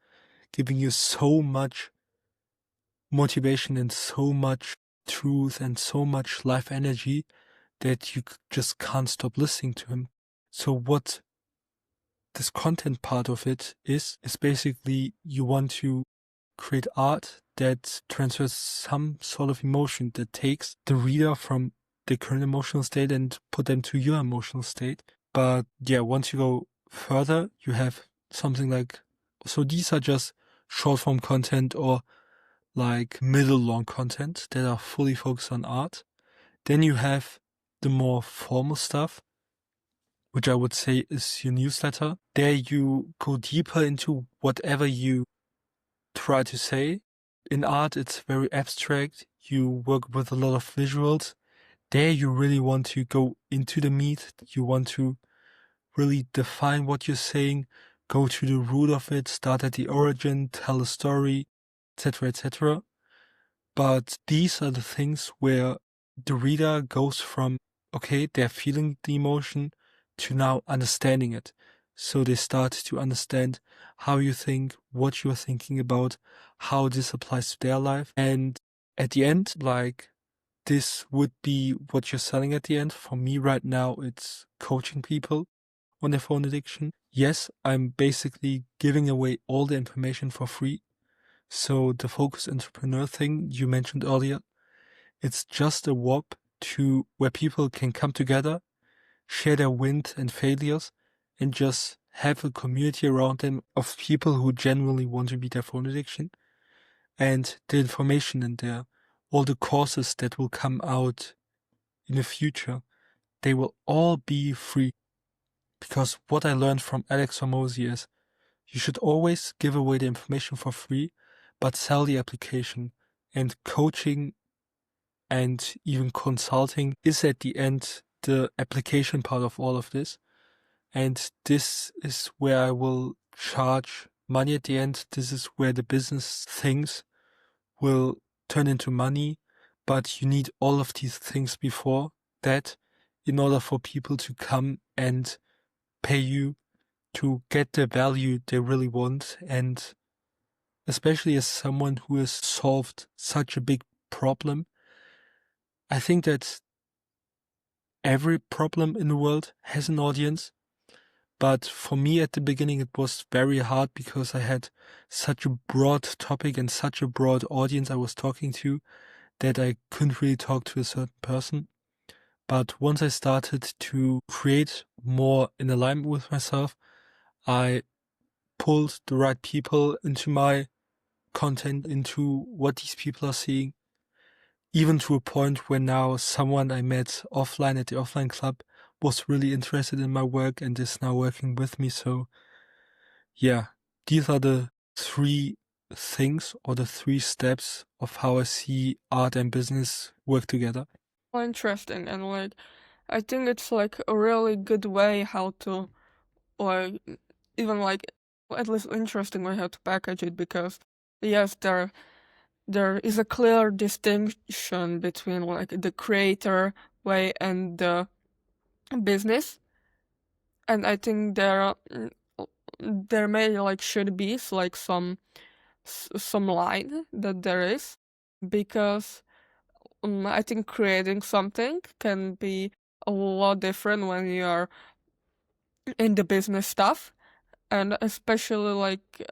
giving you so much motivation and so much truth and so much life energy that you just can't stop listening to him. So what this content part of it is basically you want to create art that transfers some sort of emotion that takes the reader from the current emotional state and put them to your emotional state. But yeah, once you go further, you have something like, so these are just short form content or like middle long content that are fully focused on art. Then you have the more formal stuff, which I would say is your newsletter. There you go deeper into whatever you try to say. In art, it's very abstract. You work with a lot of visuals. There you really want to go into the meat. You want to really define what you're saying, go to the root of it, start at the origin, tell a story, etc., etc. But these are the things where the reader goes from, okay, they're feeling the emotion, to now understanding it. So they start to understand how you think, what you're thinking about, how this applies to their life. And at the end, like, this would be what you're selling at the end. For me right now, it's coaching people on their phone addiction. Yes, I'm basically giving away all the information for free. So the focus entrepreneur thing you mentioned earlier, it's just a warp to where people can come together, share their wins and failures, and just have a community around them of people who genuinely want to beat their phone addiction. and the information in there, all the courses that will come out in the future, they will all be free. Because what I learned from Alex Hormozy is you should always give away the information for free, but sell the application. And coaching and even consulting is at the end the application part of all of this. And this is where I will charge money at the end. This is where the business things will turn into money. But you need all of these things before that in order for people to come and pay you to get the value they really want. And especially as someone who has solved such a big problem, I think that every problem in the world has an audience. But for me at the beginning, it was very hard because I had such a broad topic and such a broad audience I was talking to that I couldn't really talk to a certain person. But once I started to create more in alignment with myself, I pulled the right people into my content, into what these people are seeing, even to a point where now someone I met offline at the offline club was really interested in my work and is now working with me. So yeah, these are the three things or the three steps of how I see art and business work together. Well, interesting, and like I think it's like a really good way how to, like, even like at least interesting way how to package it, because yes, there is a clear distinction between like the creator way and the business, and I think there may like should be like some line that there is, because I think creating something can be a lot different when you're in the business stuff, and especially like,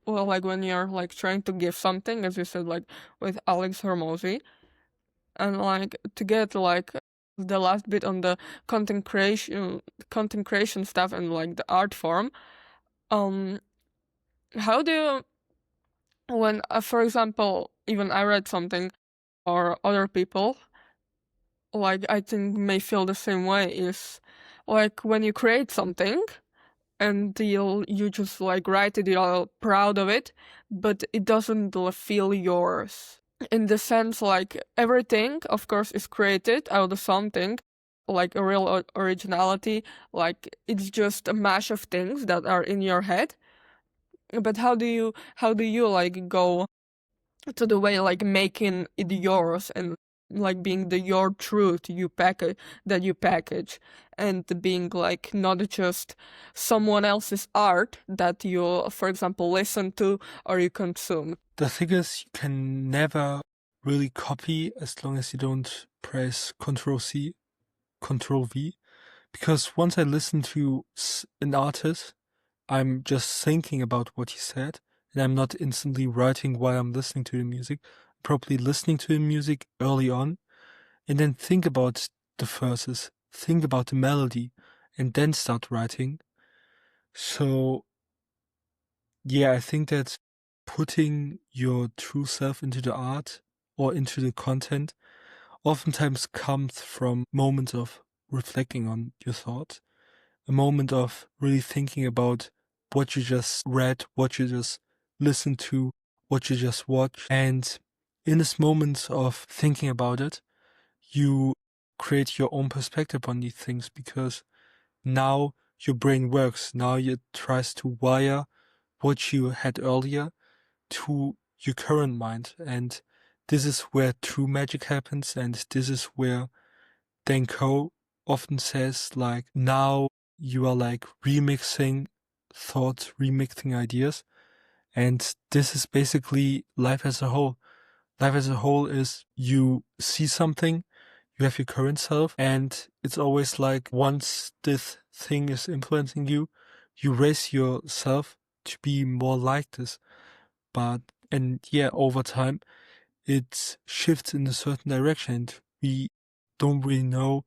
well, like when you're like trying to give something, as you said, like with Alex Hormozy, and like to get like the last bit on the content creation stuff and like the art form. How do you, when for example, even I read something or other people, like I think may feel the same way, is like when you create something and you just like write it, you're proud of it, but it doesn't feel yours. In the sense, like everything, of course, is created out of something, like a real originality. Like it's just a mash of things that are in your head. But how do you like go to the way like making it yours and like being the your truth that you package, and being like not just someone else's art that you, for example, listen to or you consume. The thing is, you can never really copy as long as you don't press Ctrl C, Ctrl V. Because once I listen to an artist, I'm just thinking about what he said, and I'm not instantly writing while I'm listening to the music. I'm probably listening to the music early on, and then think about the verses, think about the melody, and then start writing. So, yeah, I think that putting your true self into the art or into the content oftentimes comes from moments of reflecting on your thoughts, a moment of really thinking about what you just read, what you just listened to, what you just watched. And in this moment of thinking about it, you create your own perspective on these things, because now your brain works. Now it tries to wire what you had earlier to your current mind. And this is where true magic happens. And this is where Denko often says, like, now you are like remixing thoughts, remixing ideas. And this is basically life as a whole. Life as a whole is you see something, you have your current self, and it's always like once this thing is influencing you, you raise yourself to be more like this. And yeah, over time, it shifts in a certain direction. And we don't really know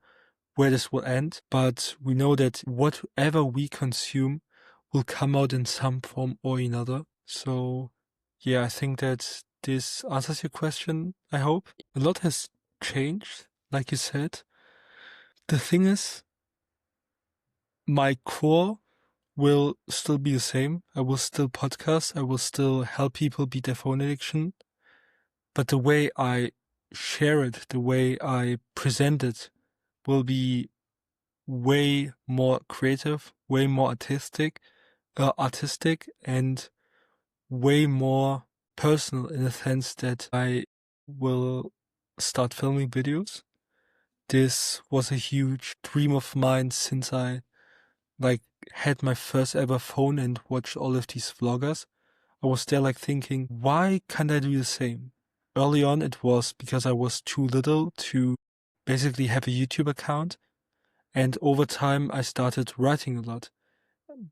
where this will end, but we know that whatever we consume will come out in some form or another. So yeah, I think that this answers your question, I hope. A lot has changed, like you said. The thing is, my core will still be the same. I will still podcast. I will still help people beat their phone addiction. But the way I share it, the way I present it will be way more creative, way more artistic and way more personal in the sense that I will start filming videos. This was a huge dream of mine since I had my first ever phone and watched all of these vloggers. I was there thinking, why can't I do the same? Early on it was because I was too little to basically have a YouTube account, and over time I started writing a lot.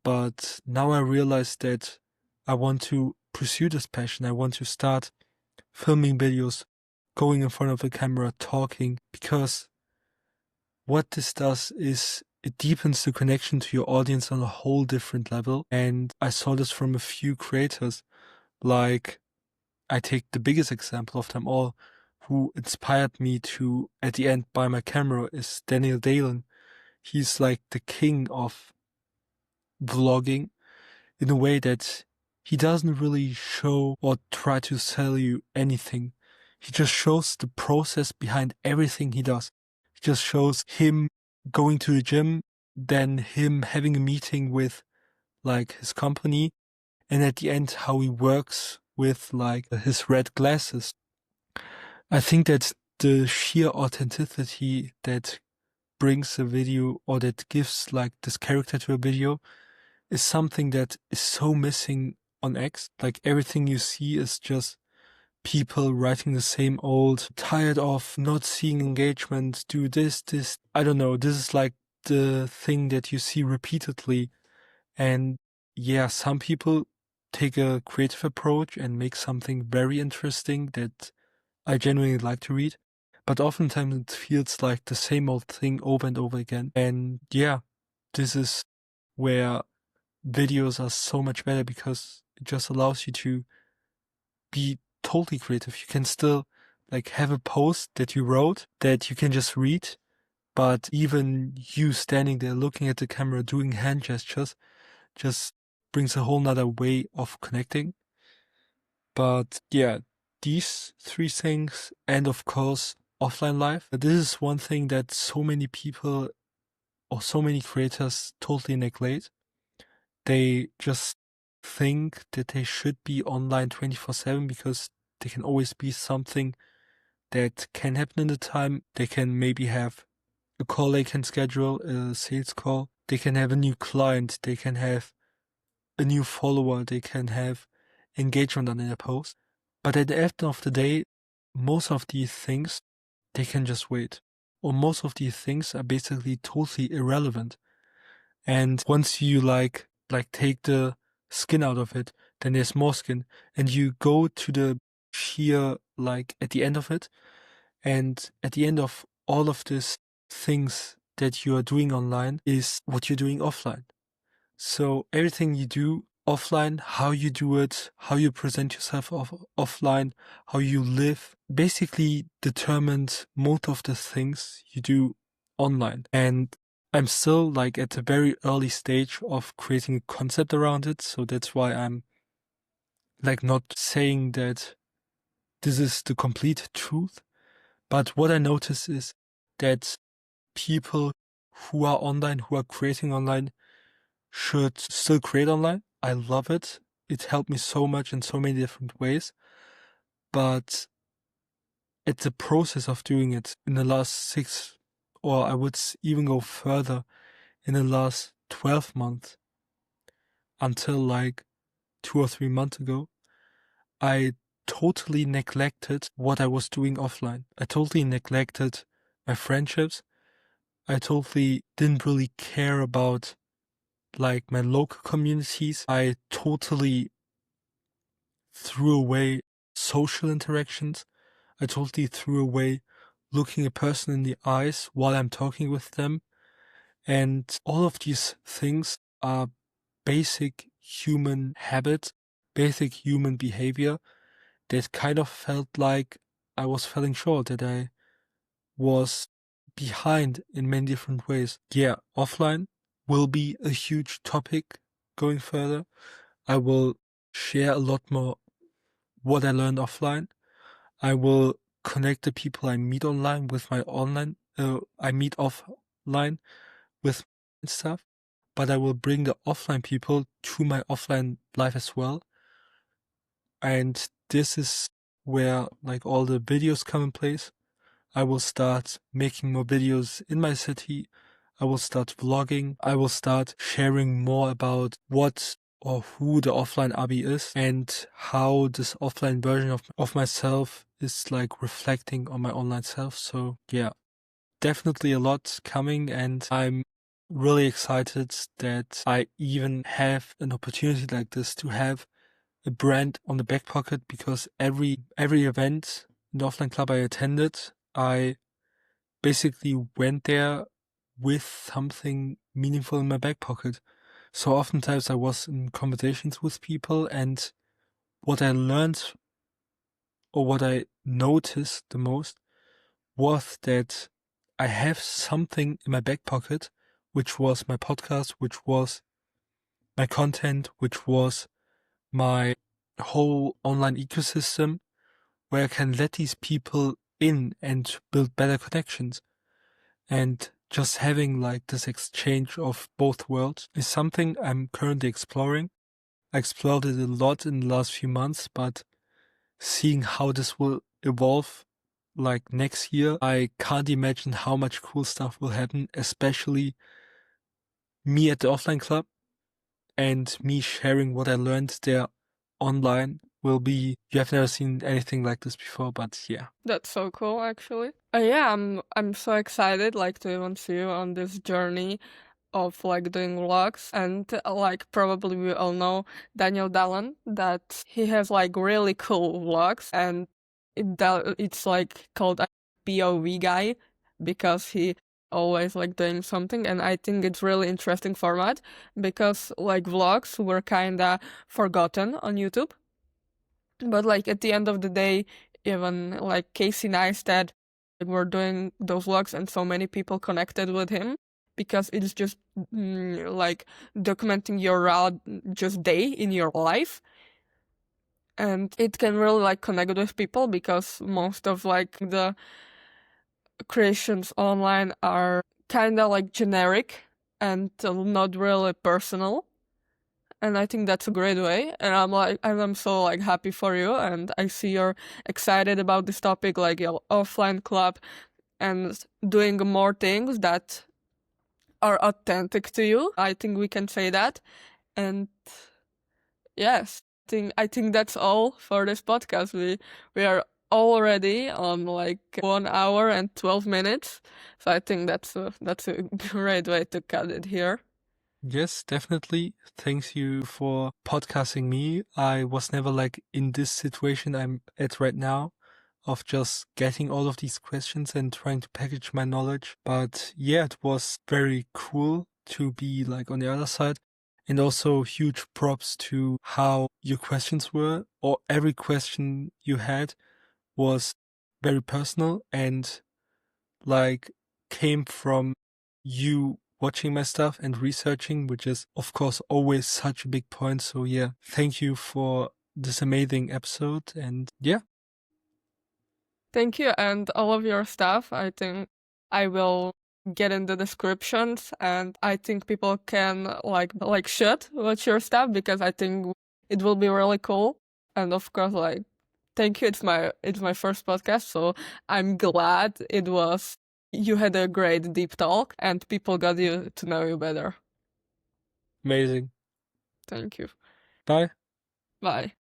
But now I realize that I want to pursue this passion. I want to start filming videos, going in front of the camera, talking, because what this does is it deepens the connection to your audience on a whole different level. And I saw this from a few creators. Like, I take the biggest example of them all, who inspired me to, at the end, buy my camera, is Daniel Dalen. He's like the king of vlogging in a way that he doesn't really show or try to sell you anything. He just shows the process behind everything he does. He just shows him going to the gym, then him having a meeting with his company, and at the end how he works with his red glasses. I think that the sheer authenticity that brings a video or that gives this character to a video is something that is so missing on X. Everything you see is just people writing the same old, tired of not seeing engagement, do this. I don't know. This is the thing that you see repeatedly. And yeah, some people take a creative approach and make something very interesting that I genuinely like to read. But oftentimes it feels like the same old thing over and over again. And yeah, this is where videos are so much better, because it just allows you to be totally creative. You can still have a post that you wrote that you can just read, but even you standing there looking at the camera doing hand gestures just brings a whole nother way of connecting. But yeah, these three things, and of course offline life, this is one thing that so many people or so many creators totally neglect. They just think that they should be online 24/7 because there can always be something that can happen in the time. They can maybe have a call they can schedule, a sales call. They can have a new client. They can have a new follower. They can have engagement on their post. But at the end of the day, most of these things, they can just wait. Or most of these things are basically totally irrelevant. And once you take the skin out of it, then there's more skin. And you go to the sheer at the end of it. And at the end of all of these things that you are doing online is what you're doing offline. So everything you do offline, how you do it, how you present yourself offline, how you live, basically determines most of the things you do online. And I'm still at a very early stage of creating a concept around it. So that's why I'm not saying that this is the complete truth. But what I notice is that people who are online, who are creating online, should still create online. I love it. It helped me so much in so many different ways. But at the process of doing it in the last 6, or I would even go further, in the last 12 months, until 2 or 3 months ago, I totally neglected what I was doing offline. I totally neglected my friendships. I totally didn't really care about my local communities. I totally threw away social interactions. I totally threw away looking a person in the eyes while I'm talking with them. And all of these things are basic human habits, basic human behavior. that kind of felt like I was falling short, that I was behind in many different ways. Yeah, offline will be a huge topic going further. I will share a lot more what I learned offline. I will connect the people I meet online with my I meet offline with stuff, but I will bring the offline people to my offline life as well. And this is where like all the videos come in place. I will start making more videos in my city. I will start vlogging. I will start sharing more about what or who the offline Abi is and how this offline version of myself is like reflecting on my online self. So yeah, definitely a lot coming, and I'm really excited that I even have an opportunity like this to have a brand on the back pocket, because every event in the offline club I attended, I basically went there with something meaningful in my back pocket. So oftentimes I was in conversations with people, and what I learned or what I noticed the most was that I have something in my back pocket, which was my podcast, which was my content, which was my whole online ecosystem, where I can let these people in and build better connections. And just having like this exchange of both worlds is something I'm currently exploring. I explored it a lot in the last few months, but seeing how this will evolve like next year, I can't imagine how much cool stuff will happen, especially me at the offline club and me sharing what I learned there online will be, you have never seen anything like this before, but yeah. That's so cool, actually. Yeah, I'm so excited, like, to even see you on this journey of like doing vlogs. And like probably we all know Daniel Dallon, that he has like really cool vlogs, and it's like called a POV guy because he always like doing something. And I think it's really interesting format because like vlogs were kinda forgotten on YouTube, but like at the end of the day, even like Casey Neistat, like, were doing those vlogs, and so many people connected with him because it's just like documenting your raw just day in your life, and it can really like connect with people because most of like the creations online are kind of like generic and not really personal. And I think that's a great way. And I'm so like happy for you. And I see you're excited about this topic, like your offline club and doing more things that are authentic to you. I think we can say that. And yes, I think that's all for this podcast. We are already on like 1 hour and 12 minutes. So I think that's a great way to cut it here. Yes, definitely. Thanks you for podcasting me. I was never like in this situation I'm at right now of just getting all of these questions and trying to package my knowledge. But yeah, it was very cool to be like on the other side. And also huge props to how your questions were, or every question you had was very personal and like came from you watching my stuff and researching, which is of course always such a big point. So yeah, thank you for this amazing episode, and yeah. Thank you, and all of your stuff. I think I will get in the descriptions, and I think people can should watch your stuff because I think it will be really cool. And of course, like, thank you. It's my first podcast, so I'm glad it was. You had a great deep talk, and people got you to know you better. Amazing. Thank you. Bye. Bye.